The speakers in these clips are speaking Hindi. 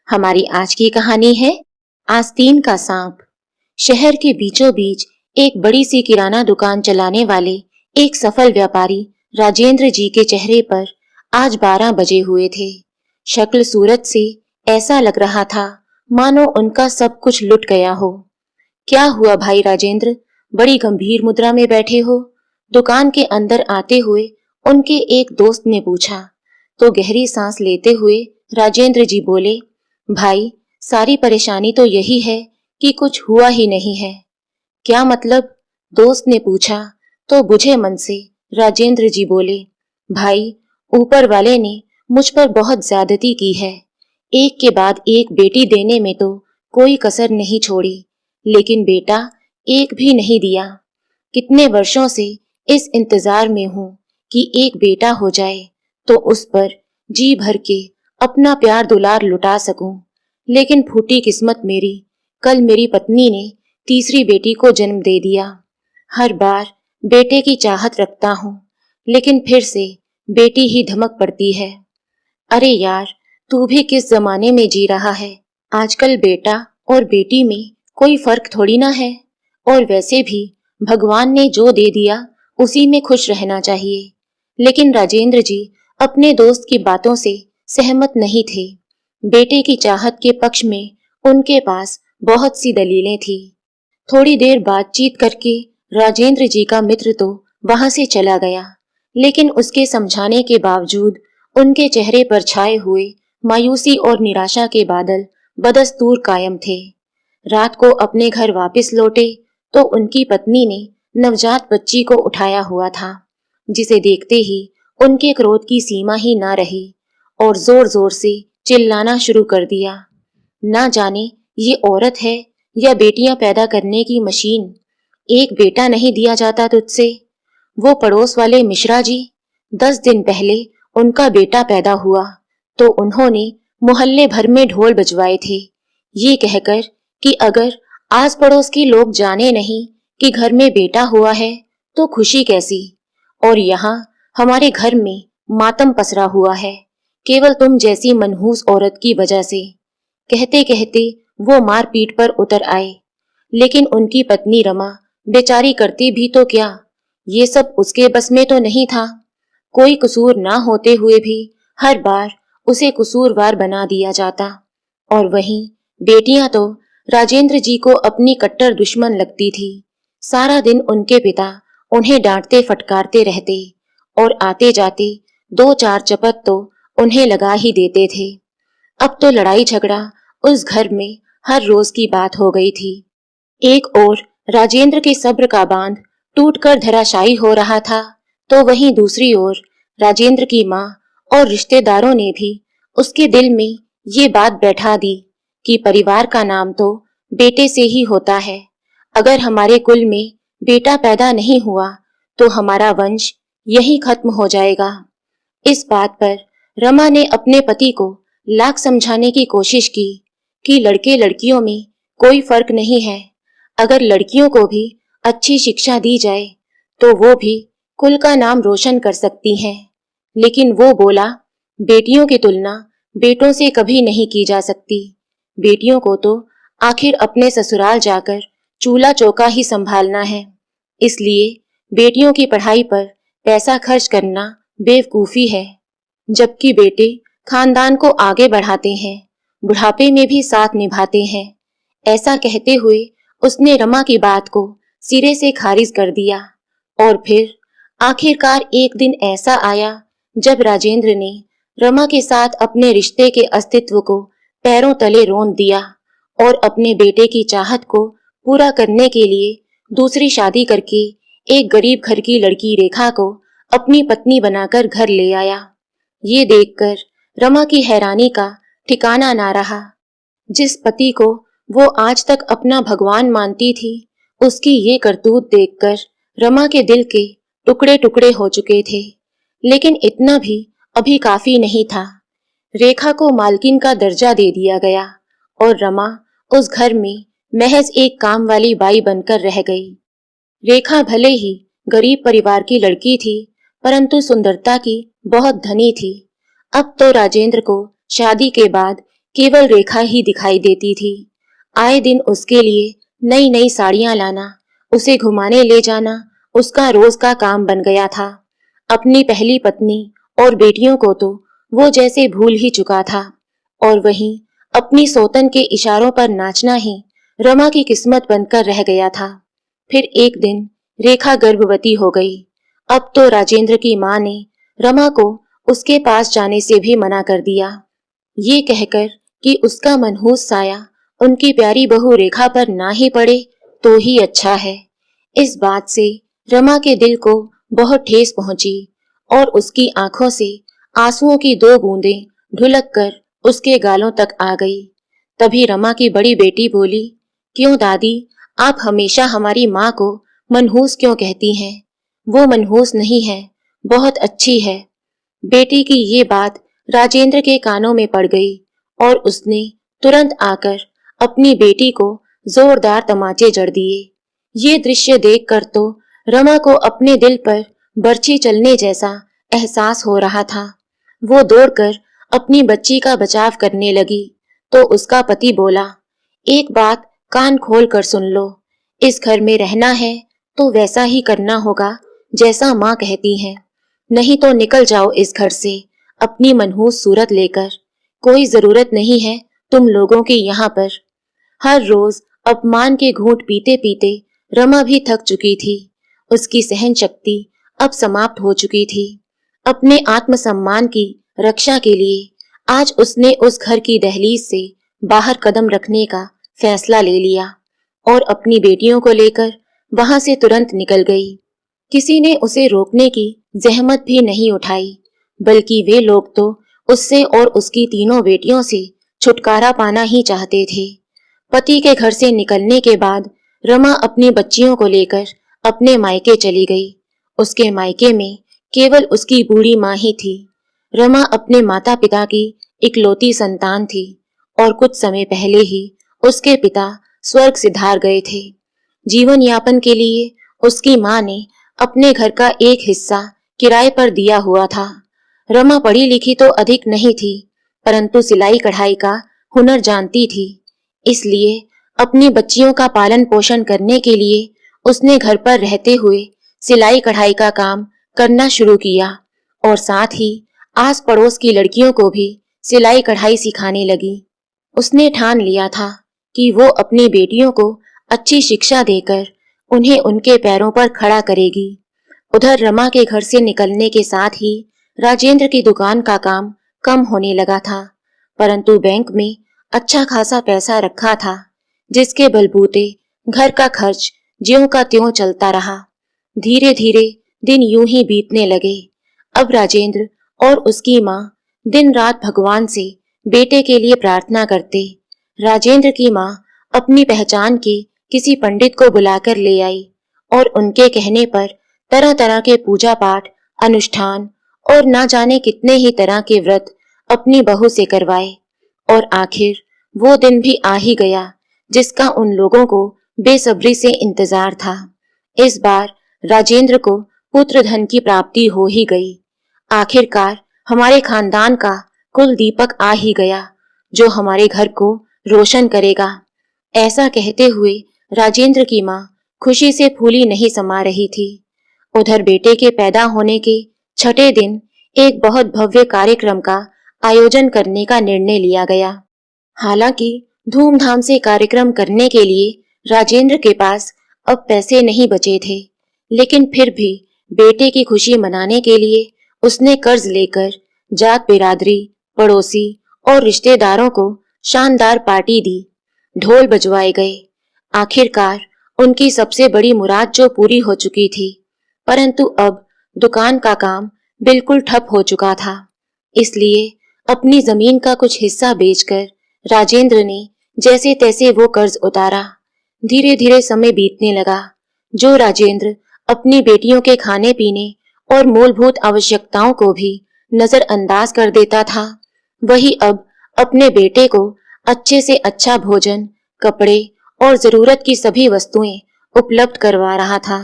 हमारी आज की कहानी है आस्तीन का सांप। शहर के बीचों बीच एक बड़ी सी किराना दुकान चलाने वाले एक सफल व्यापारी राजेंद्र जी के चेहरे पर आज 12 बजे हुए थे। शक्ल सूरत से ऐसा लग रहा था मानो उनका सब कुछ लुट गया हो। क्या हुआ भाई राजेंद्र, बड़ी गंभीर मुद्रा में बैठे हो? दुकान के अंदर आते हुए उनके एक दोस्त ने पूछा तो गहरी सांस लेते हुए राजेंद्र जी बोले, भाई सारी परेशानी तो यही है कि कुछ हुआ ही नहीं है। क्या मतलब? दोस्त ने पूछा तो बुझे मन से राजेंद्र जी बोले, भाई ऊपर वाले ने मुझ पर बहुत ज्यादती की है। एक के बाद एक बेटी देने में तो कोई कसर नहीं छोड़ी, लेकिन बेटा एक भी नहीं दिया। कितने वर्षों से इस इंतजार में हूँ कि एक बेटा हो जाए तो उस पर जी भर के अपना प्यार दुलार लुटा सकूं। लेकिन फूटी किस्मत मेरी, कल मेरी पत्नी ने तीसरी बेटी को जन्म दे दिया। हर बार बेटे की चाहत रखता हूँ, लेकिन फिर से बेटी ही धमक पड़ती है। अरे यार, तू भी किस जमाने में जी रहा है? आजकल बेटा और बेटी में कोई फर्क थोड़ी ना है। और वैसे भी भगवान ने जो दे दिया उसी में खुश रहना चाहिए। लेकिन राजेंद्र जी अपने दोस्त की बातों से सहमत नहीं थे। बेटे की चाहत के पक्ष में उनके पास बहुत सी दलीलें थी। थोड़ी देर बातचीत करके राजेंद्र जी का मित्र तो वहां से चला गया, लेकिन उसके समझाने के बावजूद उनके चेहरे पर छाए हुए मायूसी और निराशा के बादल बदस्तूर कायम थे। रात को अपने घर वापस लौटे तो उनकी पत्नी ने नवजात बच्ची को उठाया हुआ था, जिसे देखते ही उनके क्रोध की सीमा ही ना रही और जोर जोर से चिल्लाना शुरू कर दिया। ना जाने ये औरत है या बेटियां पैदा करने की मशीन। एक बेटा नहीं दिया जाता तुझसे? वो पड़ोस वाले मिश्रा जी, 10 दिन पहले उनका बेटा पैदा हुआ तो उन्होंने मोहल्ले भर में ढोल बजवाए थे, ये कहकर कि अगर आस पड़ोस के लोग जाने नहीं कि घर में बेटा हुआ है तो खुशी कैसी। और यहाँ हमारे घर में मातम पसरा हुआ है, केवल तुम जैसी मनहूस औरत की वजह से। कहते कहते वो मारपीट पर उतर आए, लेकिन उनकी पत्नी रमा बेचारी करती भी तो क्या, ये सब उसके बस में तो नहीं था। कोई कसूर ना होते हुए भी हर बार उसे कसूरवार बना दिया जाता। और वहीं बेटियां तो राजेंद्र जी को अपनी कट्टर दुश्मन लगती थी। सारा दिन उनके पिता उन्हें डांटते फटकारते रहते और आते जाते 2-4 चपत तो उन्हें लगा ही देते थे। अब तो लड़ाई झगड़ा उस घर में हर रोज की बात हो गई थी। एक ओर राजेंद्र के सब्र का बांध टूटकर धराशायी हो रहा था, तो वहीं दूसरी ओर राजेंद्र की माँ और रिश्तेदारों ने भी उसके दिल में ये बात बैठा दी कि परिवार का नाम तो बेटे से ही होता है। अगर हमारे कुल में बेटा पैदा नहीं हुआ तो हमारा वंश यही खत्म हो जाएगा। इस बात पर रमा ने अपने पति को लाख समझाने की कोशिश की कि लड़के लड़कियों में कोई फर्क नहीं है। अगर लड़कियों को भी अच्छी शिक्षा दी जाए तो वो भी कुल का नाम रोशन कर सकती हैं। लेकिन वो बोला, बेटियों की तुलना बेटों से कभी नहीं की जा सकती। बेटियों को तो आखिर अपने ससुराल जाकर चूल्हा चौका ही संभालना है। इसलिए बेटियों की पढ़ाई पर पैसा खर्च करना बेवकूफी है, जबकि बेटे खानदान को आगे बढ़ाते हैं, बुढ़ापे में भी साथ निभाते हैं। ऐसा कहते हुए उसने रमा की बात को सिरे से खारिज कर दिया। और फिर आखिरकार एक दिन ऐसा आया जब राजेंद्र ने रमा के साथ अपने रिश्ते के अस्तित्व को पैरों तले रौंद दिया और अपने बेटे की चाहत को पूरा करने के लिए दूसरी शादी करके एक गरीब घर की लड़की रेखा को अपनी पत्नी बनाकर घर ले आया। ये देखकर रमा की हैरानी का ठिकाना ना रहा। जिस पति को वो आज तक अपना भगवान मानती थी, उसकी ये करतूत देखकर रमा के दिल के टुकड़े टुकड़े हो चुके थे। लेकिन इतना भी अभी काफी नहीं था। रेखा को मालकिन का दर्जा दे दिया गया और रमा उस घर में महज एक काम वाली बाई बनकर रह गई। रेखा भले ही गरीब परिवार की लड़की थी, परंतु सुंदरता की बहुत धनी थी। अब तो राजेंद्र को शादी के बाद केवल रेखा ही दिखाई देती थी। आए दिन उसके लिए नई नई साड़ियां लाना, उसे घुमाने ले जाना उसका रोज का काम बन गया था। अपनी पहली पत्नी और बेटियों को तो वो जैसे भूल ही चुका था, और वहीं अपनी सौतन के इशारों पर नाचना ही रमा की किस्मत बनकर रह गया था। फिर एक दिन रेखा गर्भवती हो गई। अब तो राजेंद्र की माँ ने रमा को उसके पास जाने से भी मना कर दिया, ये कहकर कि उसका मनहूस साया उनकी प्यारी बहू रेखा पर ना ही पड़े तो ही अच्छा है। इस बात से रमा के दिल को बहुत ठेस पहुंची और उसकी आंखों से आंसुओं की दो बूंदें ढुलक कर उसके गालों तक आ गई। तभी रमा की बड़ी बेटी बोली, क्यों दादी, आप हमेशा हमारी माँ को मनहूस क्यों कहती हैं? वो मनहूस नहीं है, बहुत अच्छी है। बेटी की ये बात राजेंद्र के कानों में पड़ गई और उसने तुरंत आकर अपनी बेटी को जोरदार तमाचे जड़ दिए। ये दृश्य देखकर तो रमा को अपने दिल पर बर्छी चलने जैसा एहसास हो रहा था। वो दौड़कर अपनी बच्ची का बचाव करने लगी तो उसका पति बोला, एक बात कान खोल कर सुन लो, इस घर में रहना है तो वैसा ही करना होगा जैसा माँ कहती है, नहीं तो निकल जाओ इस घर से अपनी मनहूस सूरत लेकर। कोई जरूरत नहीं है तुम लोगों की यहाँ पर। हर रोज अपमान के घूंट पीते पीते रमा भी थक चुकी थी। उसकी सहन शक्ति अब समाप्त हो चुकी थी। अपने आत्मसम्मान की रक्षा के लिए आज उसने उस घर की दहलीज से बाहर कदम रखने का फैसला ले लिया और अपनी बेटियों को लेकर वहां से तुरंत निकल गई। किसी ने उसे रोकने की जहमत भी नहीं उठाई, बल्कि वे लोग तो उससे और उसकी तीनों बेटियों से छुटकारा पाना ही चाहते थे। पति के घर से निकलने के बाद रमा अपनी बच्चियों को लेकर अपने मायके चली गई। उसके मायके में केवल उसकी बूढ़ी माँ ही थी। रमा अपने माता पिता की इकलौती संतान थी और कुछ समय पहले ही उसके पिता स्वर्ग सिधार गए थे। जीवन यापन के लिए उसकी माँ ने अपने घर का एक हिस्सा किराए पर दिया हुआ था। रमा पढ़ी लिखी तो अधिक नहीं थी, परंतु सिलाई कढ़ाई का हुनर जानती थी। इसलिए अपनी बच्चियों का पालन पोषण करने के लिए उसने घर पर रहते हुए सिलाई कढ़ाई का काम करना शुरू किया और साथ ही आस पड़ोस की लड़कियों को भी सिलाई कढ़ाई सिखाने लगी। उसने ठान लिया था कि वो अपनी बेटियों को अच्छी शिक्षा देकर उन्हें उनके पैरों पर खड़ा करेगी। उधर रमा के घर से निकलने के साथ ही राजेंद्र की दुकान का काम कम होने लगा था, परंतु बैंक में अच्छा खासा पैसा रखा था, जिसके बलबूते घर का खर्च ज्यों का त्यों चलता रहा। धीरे धीरे दिन यूं ही बीतने लगे। अब राजेंद्र और उसकी माँ दिन रात भगवान से बेटे के लिए प्रार्थना करते। राजेंद्र की माँ अपनी पहचान के किसी पंडित को बुलाकर ले आई और उनके कहने पर तरह तरह के पूजा पाठ, अनुष्ठान और ना जाने कितने ही तरह के व्रत अपनी बहू से करवाए। और आखिर वो दिन भी आ ही गया जिसका उन लोगों को बेसब्री से इंतजार था। इस बार राजेंद्र को पुत्र धन की प्राप्ति हो ही गई। आखिरकार हमारे खानदान का कुल दीपक आ ही गया जो हमारे घर को रोशन करेगा। ऐसा कहते हुए राजेंद्र की माँ खुशी से फूली नहीं समा रही थी। उधर बेटे के पैदा होने के छठे दिन एक बहुत भव्य कार्यक्रम का आयोजन करने का निर्णय लिया गया। हालांकि धूमधाम से कार्यक्रम करने के लिए राजेंद्र के पास अब पैसे नहीं बचे थे, लेकिन फिर भी बेटे की खुशी मनाने के लिए उसने कर्ज लेकर जात बिरादरी, पड़ोसी और रिश्तेदारों को शानदार पार्टी दी। ढोल बजवाए गए। आखिरकार उनकी सबसे बड़ी मुराद जो पूरी हो चुकी थी, परंतु अब दुकान का काम बिल्कुल ठप हो चुका था। इसलिए अपनी जमीन का कुछ हिस्सा बेचकर राजेंद्र ने जैसे तैसे वो कर्ज उतारा। धीरे धीरे समय बीतने लगा। जो राजेंद्र अपनी बेटियों के खाने पीने और मूलभूत आवश्यकताओं को भी नजरअंदाज कर देता था, वही अब अपने बेटे को अच्छे से अच्छा भोजन, कपड़े और जरूरत की सभी वस्तुएं उपलब्ध करवा रहा था।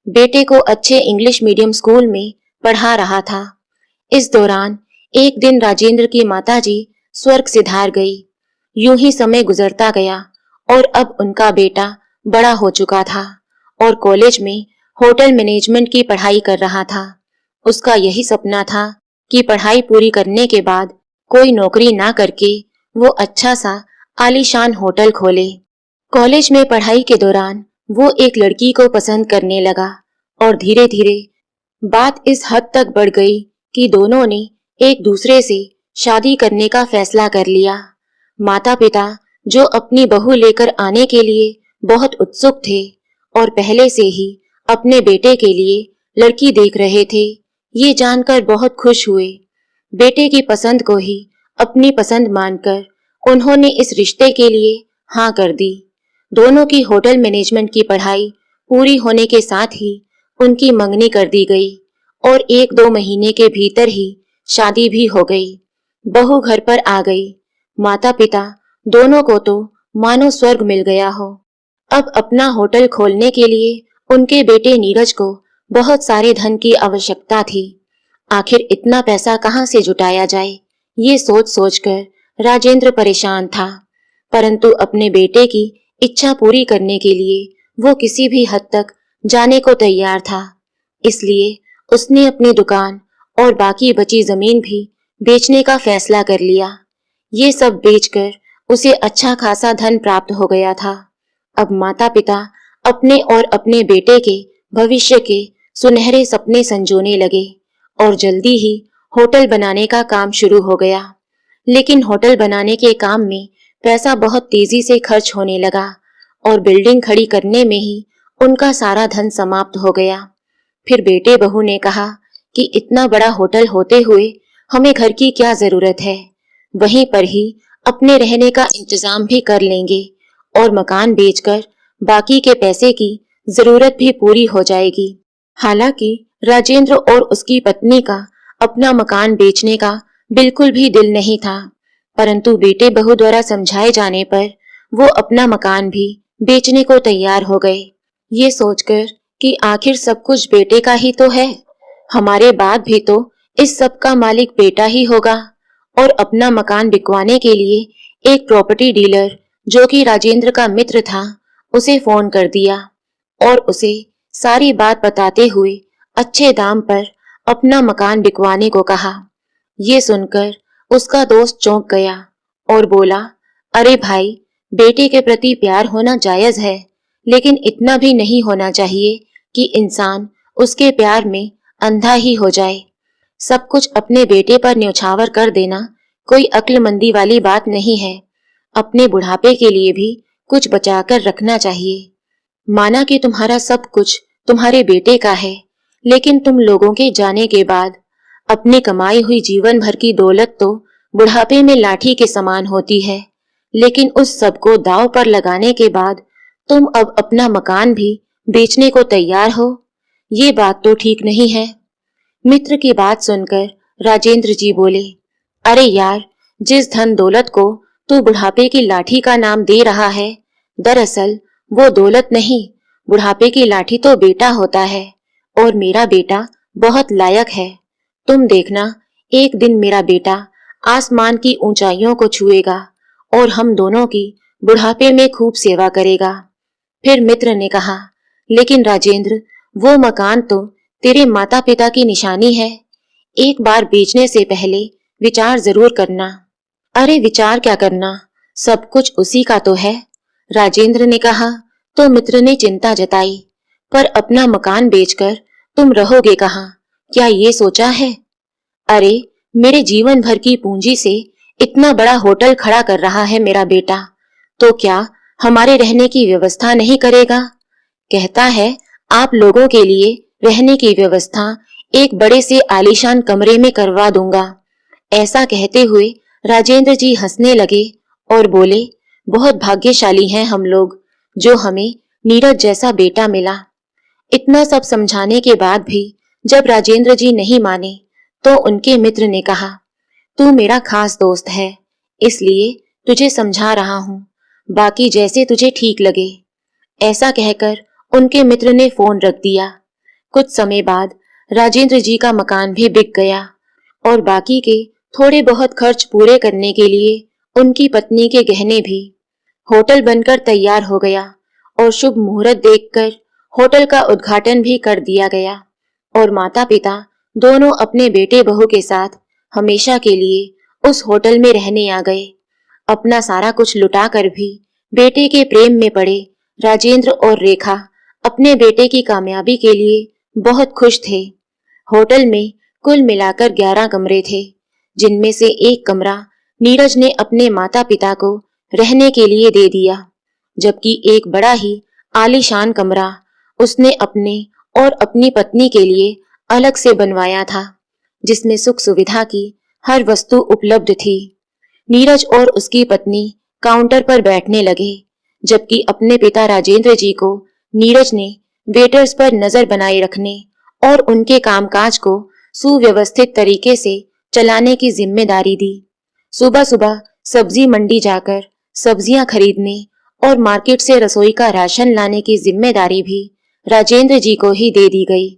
बेटे को अच्छे इंग्लिश मीडियम स्कूल में पढ़ा रहा था। इस दौरान एक दिन राजेंद्र की माताजी स्वर्ग सिधार गई यूं ही समय गुजरता गया और अब उनका बेटा बड़ा हो चुका था और कॉलेज में होटल मैनेजमेंट की पढ़ाई कर रहा था। उसका यही सपना था कि पढ़ाई पूरी करने के बाद कोई नौकरी ना करके वो अच्छा सा आलीशान होटल खोले। कॉलेज में पढ़ाई के दौरान वो एक लड़की को पसंद करने लगा और धीरे धीरे बात इस हद तक बढ़ गई कि दोनों ने एक दूसरे से शादी करने का फैसला कर लिया। माता पिता जो अपनी बहू लेकर आने के लिए बहुत उत्सुक थे और पहले से ही अपने बेटे के लिए लड़की देख रहे थे, ये जानकर बहुत खुश हुए। बेटे की पसंद को ही अपनी पसंद मानकर उन्होंने इस रिश्ते के लिए हाँ कर दी। दोनों की होटल मैनेजमेंट की पढ़ाई पूरी होने के साथ ही उनकी मंगनी कर दी गई और 1-2 महीने के भीतर ही शादी भी हो गई। बहू घर पर आ गई। माता पिता दोनों को तो मानो स्वर्ग मिल गया हो। अब अपना होटल खोलने के लिए उनके बेटे नीरज को बहुत सारे धन की आवश्यकता थी। आखिर इतना पैसा कहाँ से जुटाया जाए, ये सोच सोचकर राजेंद्र परेशान था, परंतु अपने बेटे की इच्छा पूरी करने के लिए वो किसी भी हद तक जाने को तैयार था। इसलिए उसने अपनी दुकान और बाकी बची जमीन भी बेचने का फैसला कर लिया। ये सब बेचकर उसे अच्छा खासा धन प्राप्त हो गया था। अब माता पिता अपने और अपने बेटे के भविष्य के सुनहरे सपने संजोने लगे और जल्दी ही होटल बनाने का काम शुरू हो गया। लेकिन होटल बनाने के काम में पैसा बहुत तेजी से खर्च होने लगा और बिल्डिंग खड़ी करने में ही उनका सारा धन समाप्त हो गया। फिर बेटे बहू ने कहा कि इतना बड़ा होटल होते हुए हमें घर की क्या जरूरत है, वहीं पर ही अपने रहने का इंतजाम भी कर लेंगे और मकान बेचकर बाकी के पैसे की जरूरत भी पूरी हो जाएगी। हालांकि राजेंद्र और उसकी पत्नी का अपना मकान बेचने का बिल्कुल भी दिल नहीं था, परंतु बेटे बहू द्वारा समझाए जाने पर वो अपना मकान भी बेचने को तैयार हो गए, ये सोचकर कि आखिर सब कुछ बेटे का ही तो है, हमारे बाद भी तो इस सब का मालिक बेटा ही होगा। और अपना मकान बिकवाने के लिए एक प्रॉपर्टी डीलर जो कि राजेंद्र का मित्र था, उसे फोन कर दिया और उसे सारी बात बताते हुए अच्छे दाम पर अपना मकान बिकवाने को कहा। ये सुनकर उसका दोस्त चौंक गया और बोला, अरे भाई, बेटे के प्रति प्यार होना जायज है, लेकिन इतना भी नहीं होना चाहिए कि इंसान उसके प्यार में अंधा ही हो जाए। सब कुछ अपने बेटे पर न्यौछावर कर देना कोई अक्लमंदी वाली बात नहीं है। अपने बुढ़ापे के लिए भी कुछ बचाकर रखना चाहिए। माना कि तुम्हारा सब कुछ तुम्हारे बेटे का है, लेकिन तुम लोगों के जाने के बाद अपनी कमाई हुई जीवन भर की दौलत तो बुढ़ापे में लाठी के समान होती है, लेकिन उस सब को दांव पर लगाने के बाद तुम अब अपना मकान भी बेचने को तैयार हो, ये बात तो ठीक नहीं है। मित्र की बात सुनकर राजेंद्र जी बोले, अरे यार, जिस धन दौलत को तू बुढ़ापे की लाठी का नाम दे रहा है, दरअसल वो दौलत नहीं, बुढ़ापे की लाठी तो बेटा होता है और मेरा बेटा बहुत लायक है। तुम देखना, एक दिन मेरा बेटा आसमान की ऊंचाइयों को छुएगा और हम दोनों की बुढ़ापे में खूब सेवा करेगा। फिर मित्र ने कहा, लेकिन राजेंद्र, वो मकान तो तेरे माता पिता की निशानी है, एक बार बेचने से पहले विचार जरूर करना। अरे विचार क्या करना, सब कुछ उसी का तो है, राजेंद्र ने कहा। तो मित्र ने चिंता जताई, पर अपना मकान बेचकर तुम रहोगे कहाँ, क्या ये सोचा है? अरे, मेरे जीवन भर की पूंजी से इतना बड़ा होटल खड़ा कर रहा है मेरा बेटा, तो क्या हमारे रहने की व्यवस्था नहीं करेगा? कहता है आप लोगों के लिए रहने की व्यवस्था एक बड़े से आलीशान कमरे में करवा दूंगा। ऐसा कहते हुए राजेंद्र जी हंसने लगे और बोले, बहुत भाग्यशाली हैं हम लोग जो हमें नीरज जैसा बेटा मिला। इतना सब समझाने के बाद भी जब राजेंद्र जी नहीं माने तो उनके मित्र ने कहा, तू मेरा खास दोस्त है, इसलिए तुझे समझा रहा हूँ, बाकी जैसे तुझे ठीक लगे। ऐसा कहकर उनके मित्र ने फोन रख दिया। कुछ समय बाद राजेंद्र जी का मकान भी बिक गया और बाकी के थोड़े बहुत खर्च पूरे करने के लिए उनकी पत्नी के गहने भी। होटल बनकर तैयार हो गया और शुभ मुहूर्त देखकर होटल का उद्घाटन भी कर दिया गया और माता पिता दोनों अपने बेटे बहू के साथ हमेशा के लिए उस होटल में रहने आ गए। अपना सारा कुछ लुटा कर भी बेटे के प्रेम में पड़े राजेंद्र और रेखा अपने बेटे की कामयाबी के लिए बहुत खुश थे। होटल में कुल मिलाकर 11 कमरे थे, जिनमें से एक कमरा नीरज ने अपने माता पिता को रहने के लिए दे दिया, जबकि एक बड़ा ही आलीशान कमरा उसने अपने और अपनी पत्नी के लिए अलग से बनवाया था, जिसमें सुख सुविधा की हर वस्तु उपलब्ध थी। नीरज और उसकी पत्नी काउंटर पर बैठने लगे, जबकि अपने पिता राजेंद्र जी को नीरज ने वेटर्स पर नजर बनाए रखने और उनके कामकाज को सुव्यवस्थित तरीके से चलाने की जिम्मेदारी दी। सुबह सुबह सब्जी मंडी जाकर सब्जियां खरीदने और मार्केट से रसोई का राशन लाने की जिम्मेदारी भी राजेंद्र जी को ही दे दी गई।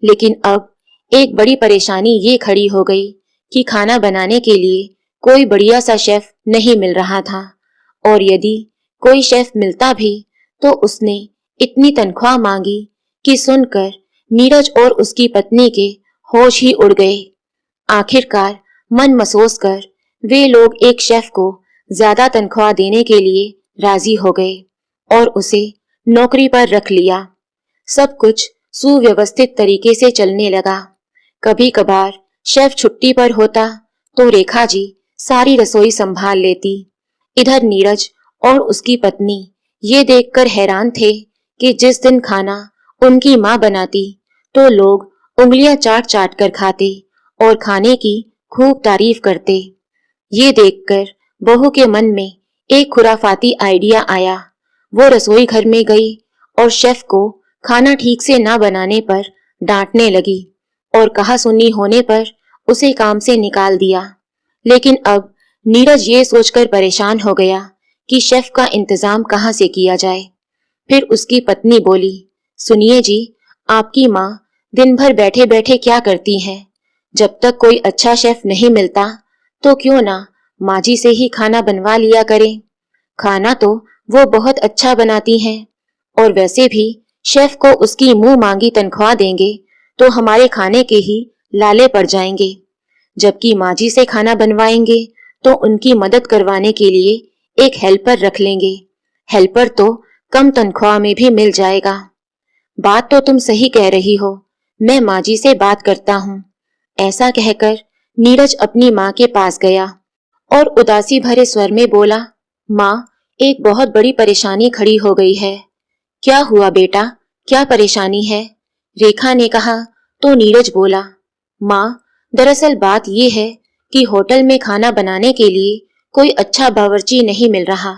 लेकिन अब एक बड़ी परेशानी ये खड़ी हो गई कि खाना बनाने के लिए कोई बढ़िया सा शेफ नहीं मिल रहा था, और यदि कोई शेफ मिलता भी तो उसने इतनी तनख्वाह मांगी कि सुनकर नीरज और उसकी पत्नी के होश ही उड़ गए। आखिरकार मन मसोस कर वे लोग एक शेफ को ज्यादा तनख्वाह देने के लिए राजी हो गए और उसे नौकरी पर रख लिया। सब कुछ सुव्यवस्थित तरीके से चलने लगा। कभी कभार शेफ छुट्टी पर होता तो रेखा जी सारी रसोई संभाल लेती। इधर नीरज और उसकी पत्नी ये देखकर हैरान थे कि जिस दिन खाना उनकी माँ बनाती तो लोग उंगलियां चाट चाट कर खाते और खाने की खूब तारीफ करते। ये देखकर बहू के मन में एक खुराफाती आइडिया आया। वो रसोई घर में गई और शेफ को खाना ठीक से ना बनाने पर डांटने लगी और कहा सुनी होने पर उसे काम से निकाल दिया। लेकिन अब नीरज ये सोचकर परेशान हो गया कि शेफ का इंतजाम कहाँ से किया जाए। फिर उसकी पत्नी बोली, सुनिए जी, आपकी माँ दिन भर बैठे बैठे क्या करती हैं? जब तक कोई अच्छा शेफ नहीं मिलता तो क्यों ना माँ जी से ही खाना बनवा लिया करें। खाना तो वो बहुत अच्छा बनाती हैं, और वैसे भी शेफ को उसकी मुंह मांगी तनख्वाह देंगे तो हमारे खाने के ही लाले पड़ जाएंगे, जबकि माँ जी से खाना बनवाएंगे तो उनकी मदद करवाने के लिए एक हेल्पर रख लेंगे। हेल्पर तो कम तनख्वाह में भी मिल जाएगा। बात तो तुम सही कह रही हो, मैं माँ जी से बात करता हूँ। ऐसा कहकर नीरज अपनी माँ के पास गया और उदासी भरे स्वर में बोला, माँ, एक बहुत बड़ी परेशानी खड़ी हो गई है। क्या हुआ बेटा, क्या परेशानी है? रेखा ने कहा तो नीरज बोला, माँ, दरअसल बात ये है कि होटल में खाना बनाने के लिए कोई अच्छा बावर्ची नहीं मिल रहा।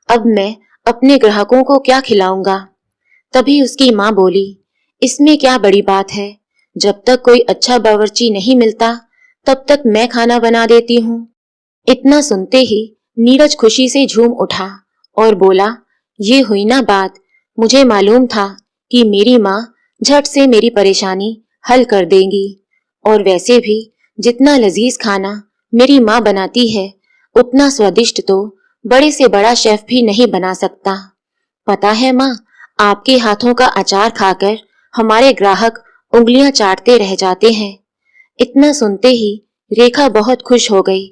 अब मैं अपने ग्राहकों को क्या खिलाऊंगा? तभी उसकी माँ बोली, इसमें क्या बड़ी बात है, जब तक कोई अच्छा बावर्ची नहीं मिलता तब तक मैं खाना बना देती हूँ। इतना सुनते ही नीरज खुशी से झूम उठा और बोला, ये हुई ना बात। मुझे मालूम था कि मेरी माँ झट से मेरी परेशानी हल कर देंगी, और वैसे भी जितना लजीज खाना मेरी माँ बनाती है उतना स्वादिष्ट तो बड़े से बड़ा शेफ भी नहीं बना सकता। पता है माँ, आपके हाथों का अचार खाकर हमारे ग्राहक उंगलियां चाटते रह जाते हैं। इतना सुनते ही रेखा बहुत खुश हो गई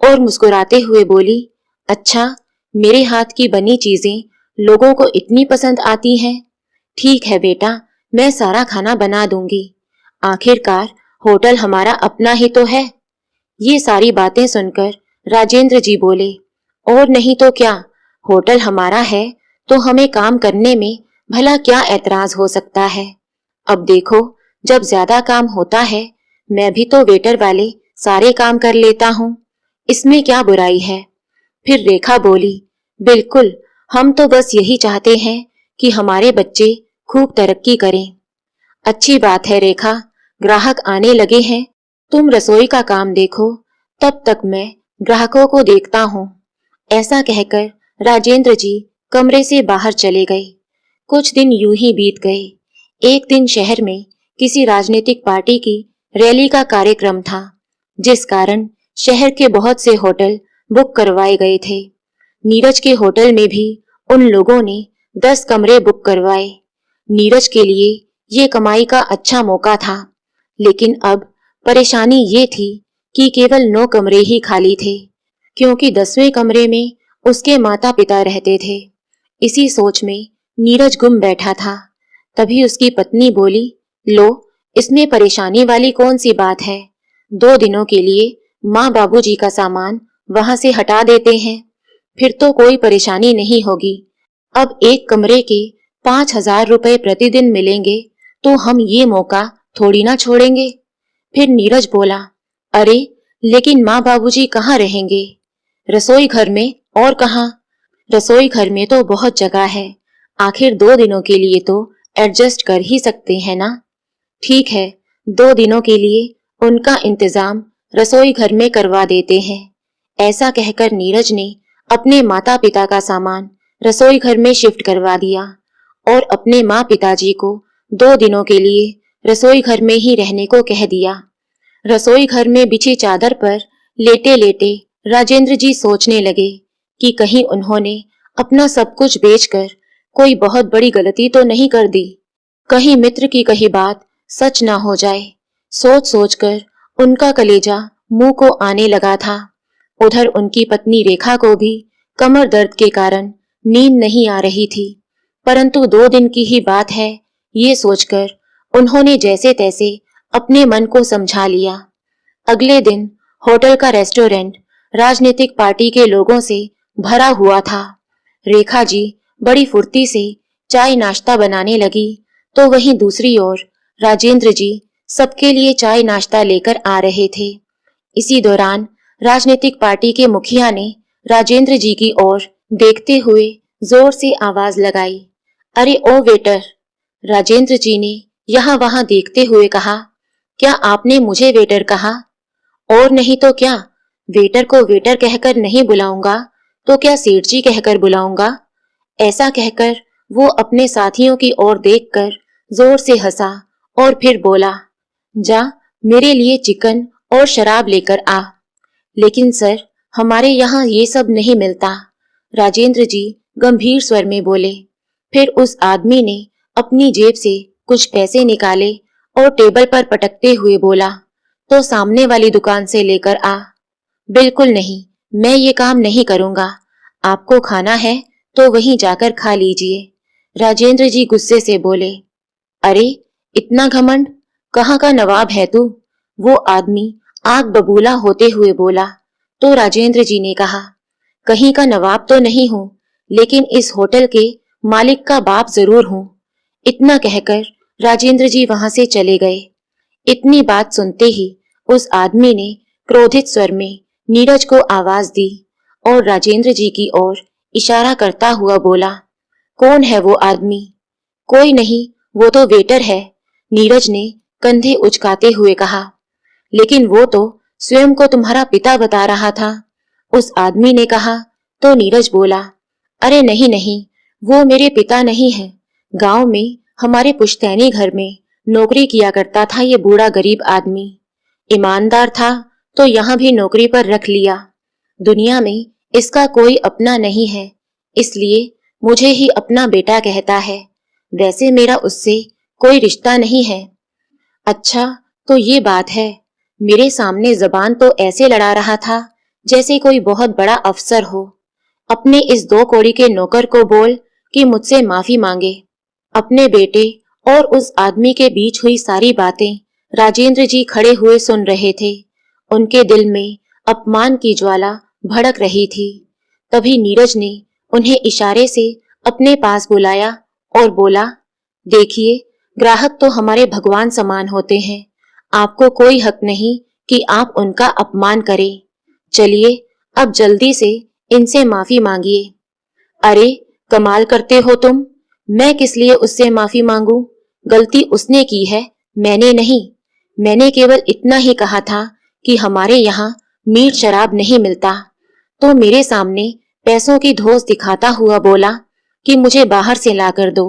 और मुस्कुराते हुए बोली, अच्छा, मेरे हाथ की बनी चीजें लोगों को इतनी पसंद आती हैं। ठीक है बेटा, मैं सारा खाना बना दूंगी। आखिरकार होटल हमारा अपना ही तो है। ये सारी बातें सुनकर राजेंद्र जी बोले, और नहीं तो क्या, होटल हमारा है तो हमें काम करने में भला क्या ऐतराज हो सकता है। अब देखो, जब ज्यादा काम होता है मैं भी तो वेटर वाले सारे काम कर लेता हूँ, इसमें क्या बुराई है। फिर रेखा बोली, बिल्कुल, हम तो बस यही चाहते हैं कि हमारे बच्चे खूब तरक्की करें। अच्छी बात है रेखा, ग्राहक आने लगे हैं, तुम रसोई का काम देखो, तब तक मैं ग्राहकों को देखता हूँ। ऐसा कहकर राजेंद्र जी कमरे से बाहर चले गए। कुछ दिन यूं ही बीत गए। एक दिन शहर में किसी राजनीतिक पार्टी की रैली का कार्यक्रम था, जिस कारण शहर के बहुत से होटल बुक करवाए गए थे। नीरज के होटल में भी उन लोगों ने 10 कमरे बुक करवाए। नीरज के लिए ये कमाई का अच्छा मौका था, लेकिन अब परेशानी ये थी कि केवल 9 कमरे ही खाली थे, क्योंकि 10वें कमरे में उसके माता पिता रहते थे। इसी सोच में नीरज गुम बैठा था। तभी उसकी पत्नी बोली, लो, इसमें परेशानी वाली कौन सी बात है? 2 दिनों के लिए माँ बाबूजी का सामान वहां से हटा देते हैं, फिर तो कोई परेशानी नहीं होगी। अब एक कमरे के 5,000 रुपए प्रतिदिन मिलेंगे, तो हम ये मौका थोड़ी ना छोड़ेंगे। फिर नीरज बोला, अरे लेकिन माँ बाबूजी कहाँ रहेंगे? रसोई घर में, और कहाँ? रसोई घर में तो बहुत जगह है, आखिर 2 दिनों के लिए तो एडजस्ट कर ही सकते हैं ना। ठीक है, 2 दिनों के लिए उनका इंतजाम रसोई घर में करवा देते हैं। ऐसा कहकर नीरज ने अपने माता पिता का सामान रसोई घर में शिफ्ट करवा दिया और अपने माँ पिताजी को 2 दिनों के लिए रसोई घर में ही रहने को कह दिया। रसोई घर में बिछी चादर पर लेटे लेटे राजेंद्र जी सोचने लगे कि कहीं उन्होंने अपना सब कुछ बेचकर कोई बहुत बड़ी गलती तो नहीं कर दी। कहीं मित्र की कही बात सच ना हो जाए। सोच सोचकर उनका कलेजा मुंह को आने लगा था। उधर उनकी पत्नी रेखा को भी कमर दर्द के कारण नींद नहीं आ रही थी, परंतु 2 दिन की ही बात है, ये सोचकर उन्होंने जैसे तैसे अपने मन को समझा लिया। अगले दिन होटल का रेस्टोरेंट राजनीतिक पार्टी के लोगों से भरा हुआ था। रेखा जी बड़ी फुर्ती से चाय नाश्ता बनाने लगी, तो वहीं दूसरी ओर राजेंद्र जी सबके लिए चाय नाश्ता लेकर आ रहे थे। इसी दौरान राजनीतिक पार्टी के मुखिया ने राजेंद्र जी की ओर देखते हुए जोर से आवाज लगाई, अरे ओ वेटर! राजेंद्र जी ने यहाँ वहां देखते हुए कहा, क्या आपने मुझे वेटर कहा? और नहीं तो क्या, वेटर को वेटर कहकर नहीं बुलाऊंगा तो क्या सेठ जी कहकर बुलाऊंगा? ऐसा कहकर वो अपने साथियों की ओर देखकर जोर से हंसा और फिर बोला, जा मेरे लिए चिकन और शराब लेकर आ। लेकिन सर, हमारे यहाँ ये सब नहीं मिलता, राजेंद्र जी गंभीर स्वर में बोले। फिर उस आदमी ने अपनी जेब से कुछ पैसे निकाले और टेबल पर पटकते हुए बोला, तो सामने वाली दुकान से लेकर आ। बिल्कुल नहीं, मैं ये काम नहीं करूंगा। आपको खाना है तो वहीं जाकर खा लीजिए, राजेंद्र जी गुस्से से बोले। अरे इतना घमंड, कहाँ का नवाब है तू? वो आदमी आग बबूला होते हुए बोला। तो राजेंद्र जी ने कहा, कहीं का नवाब तो नहीं हूँ, लेकिन इस होटल के मालिक का बाप जरूर हूँ। इतना कहकर राजेंद्र जी वहां से चले गए। इतनी बात सुनते ही उस आदमी ने क्रोधित स्वर में नीरज को आवाज दी और राजेंद्र जी की ओर इशारा करता हुआ बोला, कौन है वो आदमी? कोई नहीं, वो तो वेटर है, नीरज ने कंधे उचकाते हुए कहा। लेकिन वो तो स्वयं को तुम्हारा पिता बता रहा था, उस आदमी ने कहा। तो नीरज बोला, अरे नहीं नहीं, वो मेरे पिता नहीं है। गांव में हमारे पुश्तैनी घर में नौकरी किया करता था ये बूढ़ा गरीब आदमी। ईमानदार था तो यहाँ भी नौकरी पर रख लिया। दुनिया में इसका कोई अपना नहीं है, इसलिए मुझे ही अपना बेटा कहता है। वैसे मेरा उससे कोई रिश्ता नहीं है। अच्छा, तो ये बात है। मेरे सामने जबान तो ऐसे लड़ा रहा था जैसे कोई बहुत बड़ा अफसर हो। अपने इस 2 कौड़ी के नौकर को बोल कि मुझसे माफी मांगे। अपने बेटे और उस आदमी के बीच हुई सारी बातें राजेंद्र जी खड़े हुए सुन रहे थे। उनके दिल में अपमान की ज्वाला भड़क रही थी। तभी नीरज ने उन्हें इशारे से अपने पास बुलाया और बोला, देखिए, ग्राहक तो हमारे भगवान समान होते हैं। आपको कोई हक नहीं कि आप उनका अपमान करें। चलिए अब जल्दी से इनसे माफी मांगिए। अरे कमाल करते हो तुम, मैं किस लिए उससे माफी मांगू? गलती उसने की है, मैंने नहीं। मैंने केवल इतना ही कहा था कि हमारे यहाँ मीठ शराब नहीं मिलता, तो मेरे सामने पैसों की धौंस दिखाता हुआ बोला कि मुझे बाहर से ला कर दो।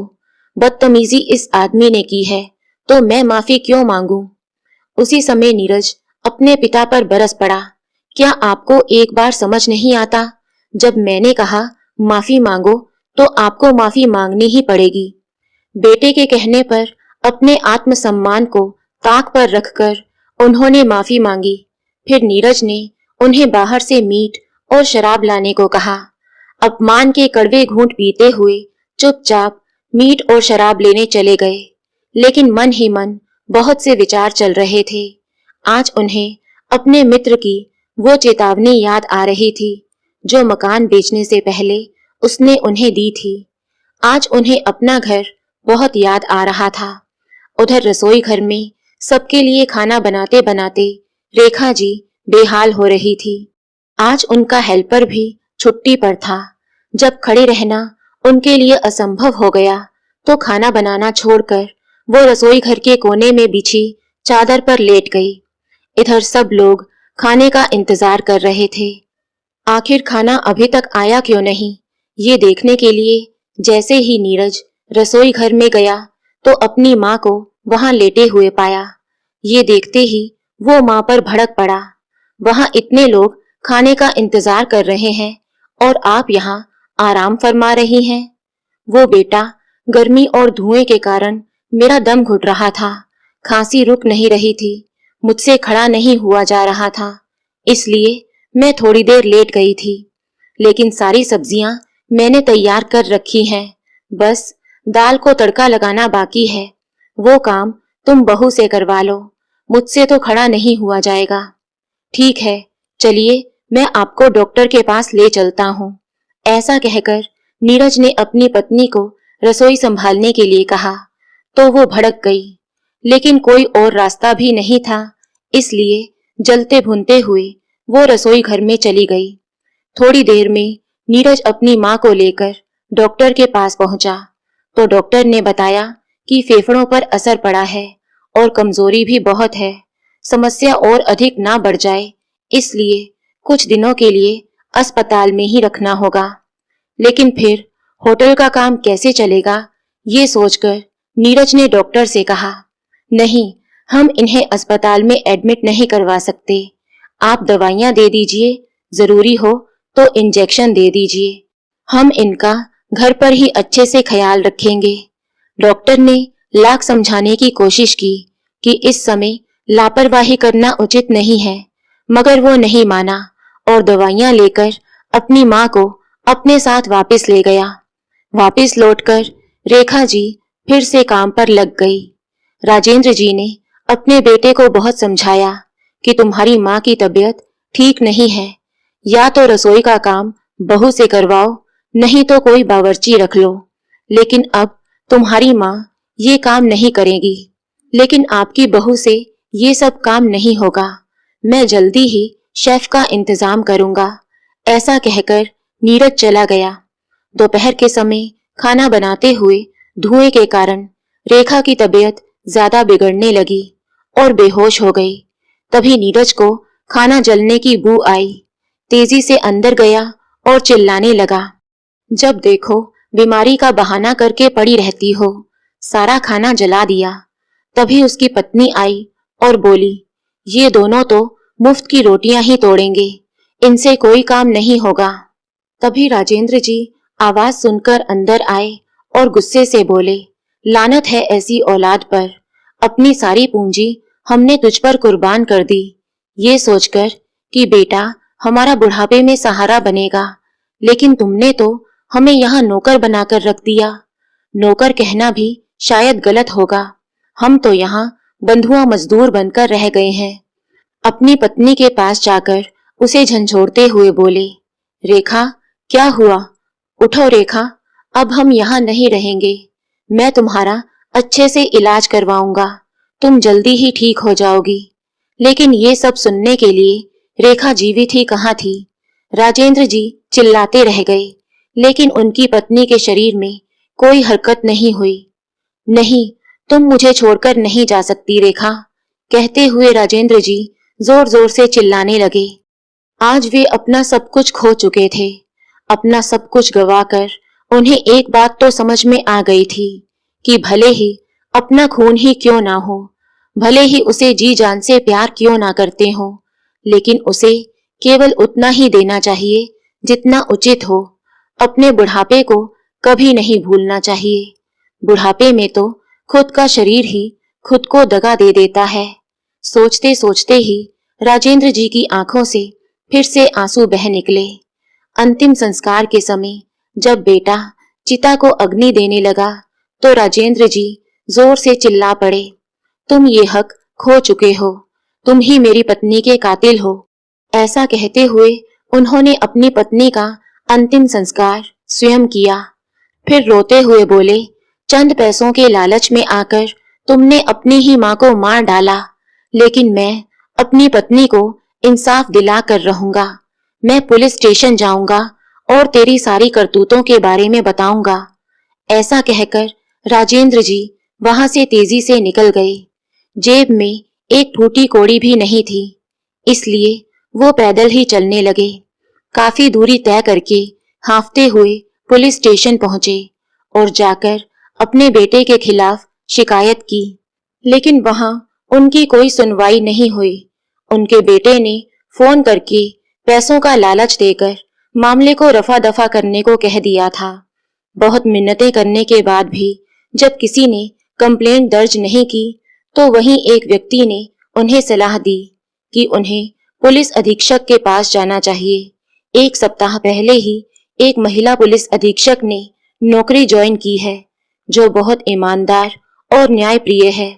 बदतमीजी इस आदमी ने की है, तो मैं माफी क्यों मांगू? उसी समय नीरज अपने पिता पर बरस पड़ा क्या आपको एक बार समझ नहीं आता? जब मैंने कहा माफी मांगो तो आपको माफी मांगनी ही पड़ेगी। बेटे के कहने पर अपने आत्मसम्मान को ताक पर रखकर उन्होंने माफी मांगी। फिर नीरज ने उन्हें बाहर से मीट और शराब लाने को कहा। अपमान के कड़वे घूंट पीते हुए चुपचाप मीट और शराब लेने चले गए। लेकिन मन ही मन बहुत से विचार चल रहे थे। आज उन्हें अपने मित्र की वो चेतावनी याद आ रही थी जो मकान बेचने से पहले उसने उन्हें दी थी। आज उन्हें अपना घर बहुत याद आ रहा था। उधर रसोई घर में सबके लिए खाना बनाते बनाते रेखा जी बेहाल हो रही थी। आज उनका हेल्पर भी छुट्टी पर था। जब खड़े रहना उनके लिए असंभव हो गया तो खाना बनाना छोड़कर वो रसोई घर के कोने में बिछी चादर पर लेट गई। इधर सब लोग खाने का इंतजार कर रहे थे। आखिर खाना अभी तक आया क्यों नहीं, ये देखने के लिए जैसे ही नीरज रसोई घर में गया तो अपनी माँ को वहां लेटे हुए पाया। ये देखते ही वो माँ पर भड़क पड़ा। वहां इतने लोग खाने का इंतजार कर रहे हैं और आप यहाँ आराम फरमा रही हैं। वो बेटा, गर्मी और धुएं के कारण मेरा दम घुट रहा था, खांसी रुक नहीं रही थी, मुझसे खड़ा नहीं हुआ जा रहा था, इसलिए मैं थोड़ी देर लेट गई थी। लेकिन सारी सब्जियां मैंने तैयार कर रखी हैं, बस दाल को तड़का लगाना बाकी है। वो काम तुम बहू से करवा लो, मुझसे तो खड़ा नहीं हुआ जाएगा। ठीक है, चलिए मैं आपको डॉक्टर के पास ले चलता हूँ। ऐसा कहकर नीरज ने अपनी पत्नी को रसोई संभालने के लिए कहा तो वो भड़क गई। लेकिन कोई और रास्ता भी नहीं था, इसलिए जलते भुनते हुए वो रसोई घर में चली गई। थोड़ी देर में नीरज अपनी माँ को लेकर डॉक्टर के पास पहुंचा तो डॉक्टर ने बताया कि फेफड़ों पर असर पड़ा है और कमजोरी भी बहुत है। समस्या और अधिक ना बढ़ जाए, इसलिए कुछ दिनों के लिए अस्पताल में ही रखना होगा। लेकिन फिर होटल का काम कैसे चलेगा, ये सोचकर नीरज ने डॉक्टर से कहा, नहीं, हम इन्हें अस्पताल में एडमिट नहीं करवा सकते। आप दवाइयां दे दीजिए, जरूरी हो तो इंजेक्शन दे दीजिए। हम इनका घर पर ही अच्छे से ख्याल रखेंगे। डॉक्टर ने लाख समझाने की कोशिश की कि इस समय लापरवाही करना उचित नहीं है, मगर वो नहीं माना और दवाइयां लेकर अपनी माँ को अपने साथ वापस ले गया। वापस लौटकर रेखा जी फिर से काम पर लग गई। राजेंद्र जी ने अपने बेटे को बहुत समझाया कि तुम्हारी माँ की तबीयत ठीक नहीं है, या तो रसोई का काम बहू से करवाओ, नहीं तो कोई बावर्ची रख लो। लेकिन अब तुम्हारी माँ ये काम नहीं करेगी। लेकिन आपकी बहू से ये सब काम नहीं होगा, मैं जल्दी ही शेफ का इंतजाम करूंगा। ऐसा कहकर नीरज चला गया। दोपहर के समय खाना बनाते हुए धुएं के कारण रेखा की तबीयत ज्यादा बिगड़ने लगी और बेहोश हो गई। तभी नीरज को खाना जलने की बू आई। तेजी से अंदर गया और चिल्लाने लगा, जब देखो बीमारी का बहाना करके पड़ी रहती हो, सारा खाना जला दिया। तभी उसकी पत्नी आई और बोली, ये दोनों तो मुफ्त की रोटियां ही तोड़ेंगे, इनसे कोई काम नहीं होगा। तभी राजेंद्र जी आवाज सुनकर अंदर आए और गुस्से से बोले, लानत है ऐसी औलाद पर, अपनी सारी पूंजी हमने तुझ पर कुर्बान कर दी, ये सोचकर कि बेटा हमारा बुढ़ापे में सहारा बनेगा, लेकिन तुमने तो हमें यहाँ नौकर बनाकर रख दिया। नौकर कहना भी शायद गलत होगा, हम तो यहाँ बंधुआ मजदूर बनकर रह गए हैं। अपनी पत्नी के पास जाकर उसे झंझोड़ते हुए बोले, रेखा क्या हुआ? उठो रेखा, अब हम यहाँ नहीं रहेंगे। मैं तुम्हारा अच्छे से इलाज करवाऊंगा, तुम जल्दी ही ठीक हो जाओगी। लेकिन ये सब सुनने के लिए रेखा जीवित ही कहाँ थी। राजेंद्र जी चिल्लाते रह गए, लेकिन उनकी पत्नी के शरीर में कोई हरकत नहीं हुई। नहीं, तुम मुझे छोड़कर नहीं जा सकती रेखा, कहते हुए राजेंद्र जी जोर जोर से चिल्लाने लगे। आज वे अपना सब कुछ खो चुके थे। अपना सब कुछ गवाकर उन्हें एक बात तो समझ में आ गई थी कि भले ही अपना खून ही क्यों ना हो, भले ही उसे जी जान से प्यार क्यों ना करते हो, लेकिन उसे केवल उतना ही देना चाहिए जितना उचित हो। अपने बुढ़ापे को कभी नहीं भूलना चाहिए। बुढ़ापे में तो खुद का शरीर ही खुद को दगा दे देता है। सोचते सोचते ही राजेंद्र जी की आंखों से फिर से आंसू बह निकले। अंतिम संस्कार के समय जब बेटा चिता को अग्नि देने लगा तो राजेंद्र जी जोर से चिल्ला पड़े, तुम ये हक खो चुके हो, तुम ही मेरी पत्नी के कातिल हो। ऐसा कहते हुए उन्होंने अपनी पत्नी का अंतिम संस्कार स्वयं किया। फिर रोते हुए बोले, चंद पैसों के लालच में आकर तुमने अपनी ही माँ को मार डाला, लेकिन मैं अपनी पत्नी को इंसाफ दिला कर रहूंगा। मैं पुलिस स्टेशन जाऊंगा और तेरी सारी करतूतों के बारे में बताऊंगा। ऐसा कहकर राजेंद्र जी वहां से तेजी से निकल गए। जेब में एक फूटी कौड़ी भी नहीं थी, इसलिए वो पैदल ही चलने लगे। काफी दूरी तय करके हांफते हुए पुलिस स्टेशन पहुंचे और जाकर अपने बेटे के खिलाफ शिकायत की, लेकिन वहां उनकी कोई सुनवाई नहीं हुई। उनके बेटे ने फोन करके पैसों का लालच देकर मामले को रफा दफा करने को कह दिया था। बहुत मिन्नतें करने के बाद भी जब किसी ने कंप्लेंट दर्ज नहीं की तो वहीं एक व्यक्ति ने उन्हें सलाह दी कि उन्हें पुलिस अधीक्षक के पास जाना चाहिए। एक सप्ताह पहले ही एक महिला पुलिस अधीक्षक ने नौकरी ज्वाइन की है, जो बहुत ईमानदार और न्यायप्रिय है।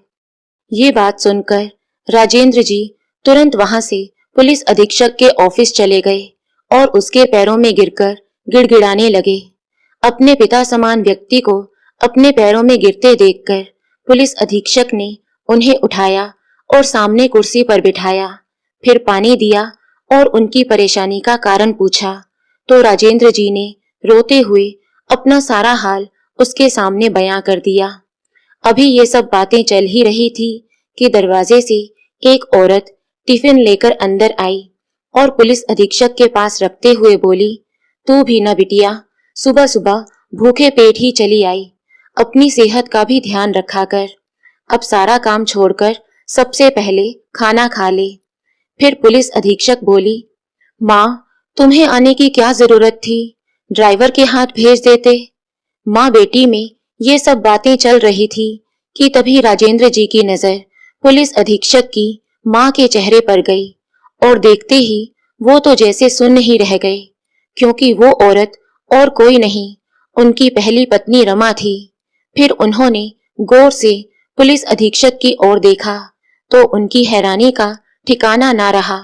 ये बात सुनकर राजेंद्र जी तुरंत वहां से पुलिस अधीक्षक के ऑफिस चले गए और उसके पैरों में गिरकर गिड़गिड़ाने लगे। अपने पिता समान व्यक्ति को अपने पैरों में गिरते देखकर पुलिस अधीक्षक ने उन्हें उठाया और सामने कुर्सी पर बिठाया, फिर पानी दिया और उनकी परेशानी का कारण पूछा तो राजेंद्र जी ने रोते हुए अपना सारा हाल उसके सामने बयां कर दिया। अभी ये सब बातें चल ही रही थी कि दरवाजे से एक औरत टिफिन लेकर अंदर आई और पुलिस अधीक्षक के पास रखते हुए बोली, तू भी ना बिटिया, सुबह सुबह भूखे पेट ही चली आई, अपनी सेहत का भी ध्यान रखा कर। अब सारा काम छोड़कर सबसे पहले खाना खा ले। फिर पुलिस अधीक्षक बोली, माँ, तुम्हें आने की क्या जरूरत थी, ड्राइवर के हाथ भेज देते। माँ बेटी में ये सब बातें चल रही थी कि तभी राजेंद्र जी की नजर पुलिस अधीक्षक की माँ के चेहरे पर गई और देखते ही वो तो जैसे सुन्न ही रह गए, क्योंकि वो औरत और कोई नहीं, उनकी पहली पत्नी रमा थी। फिर उन्होंने गौर से पुलिस अधीक्षक की ओर देखा तो उनकी हैरानी का ठिकाना ना रहा।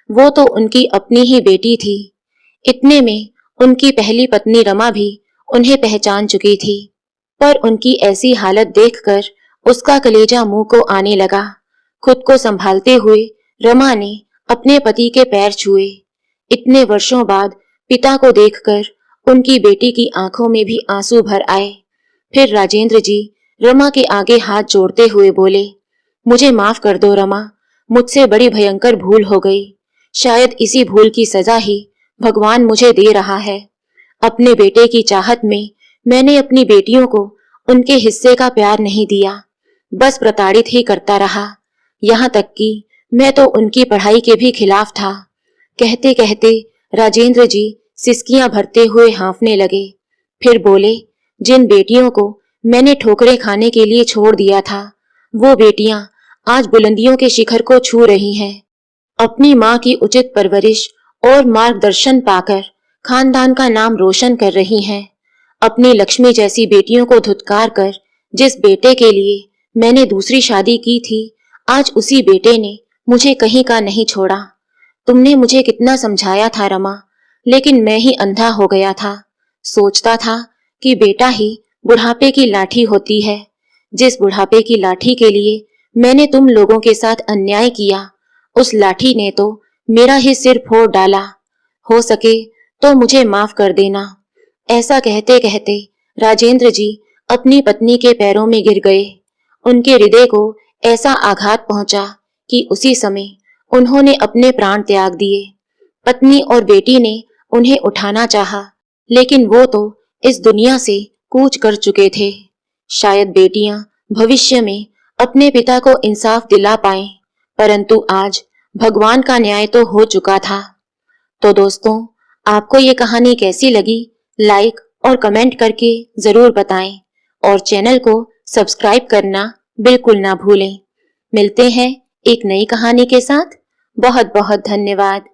वो तो उनकी अपनी ही बेटी थी। इतने में उनकी पहली पत्नी रमा भी उन्हें पहचान चुकी थी, पर उनकी ऐसी हालत देखकर उसका कलेजा मुंह को आने लगा। खुद को संभालते हुए रमा ने अपने पति के पैर छुए। इतने वर्षों बाद पिता को देखकर उनकी बेटी की आंखों में भी आंसू भर आए। फिर राजेंद्र जी रमा के आगे हाथ जोड़ते हुए बोले, मुझे माफ कर दो रमा, मुझसे बड़ी भयंकर भूल हो गई। शायद इसी भूल की सजा ही भगवान मुझे दे रहा है। अपने बेटे की चाहत में मैंने अपनी बेटियों को उनके हिस्से का प्यार नहीं दिया, बस प्रताड़ित ही करता रहा। यहाँ तक कि मैं तो उनकी पढ़ाई के भी खिलाफ था। कहते कहते राजेंद्र जी सिसकियां भरते हुए हाँफने लगे। फिर बोले, जिन बेटियों को मैंने ठोकरें खाने के लिए छोड़ दिया था, वो बेटियां आज बुलंदियों के शिखर को छू रही हैं। अपनी माँ की उचित परवरिश और मार्गदर्शन पाकर खानदान का नाम रोशन कर रही हैं। अपनी लक्ष्मी जैसी बेटियों को धुतकार कर जिस बेटे के लिए मैंने दूसरी शादी की थी, आज उसी बेटे ने मुझे कहीं का नहीं छोड़ा। तुमने मुझे कितना समझाया था रमा, लेकिन मैं ही अंधा हो गया था। सोचता था कि बेटा ही बुढ़ापे की लाठी होती है। जिस बुढ़ापे की लाठी के लिए मैंने तुम लोगों के साथ अन्याय किया, उस लाठी ने तो मेरा ही सिर फोड़ डाला। हो सके तो मुझे माफ कर देना। ऐसा कहते कहते राजेंद्र जी अपनी पत्नी के पैरों में गिर गए। उनके हृदय को ऐसा आघात पहुंचा कि उसी समय उन्होंने अपने प्राण त्याग दिए। पत्नी और बेटी ने उन्हें उठाना चाहा, लेकिन वो तो इस दुनिया से कूच कर चुके थे। शायद बेटियां भविष्य में अपने पिता को इंसाफ दिला पाएं, परंतु आज भगवान का न्याय तो हो चुका था। तो दोस्तों, आपको ये कहानी कैसी लगी, लाइक और कमेंट करके जरूर बताएं और चैनल को सब्सक्राइब करना बिल्कुल ना भूलें। मिलते हैं एक नई कहानी के साथ। बहुत बहुत धन्यवाद।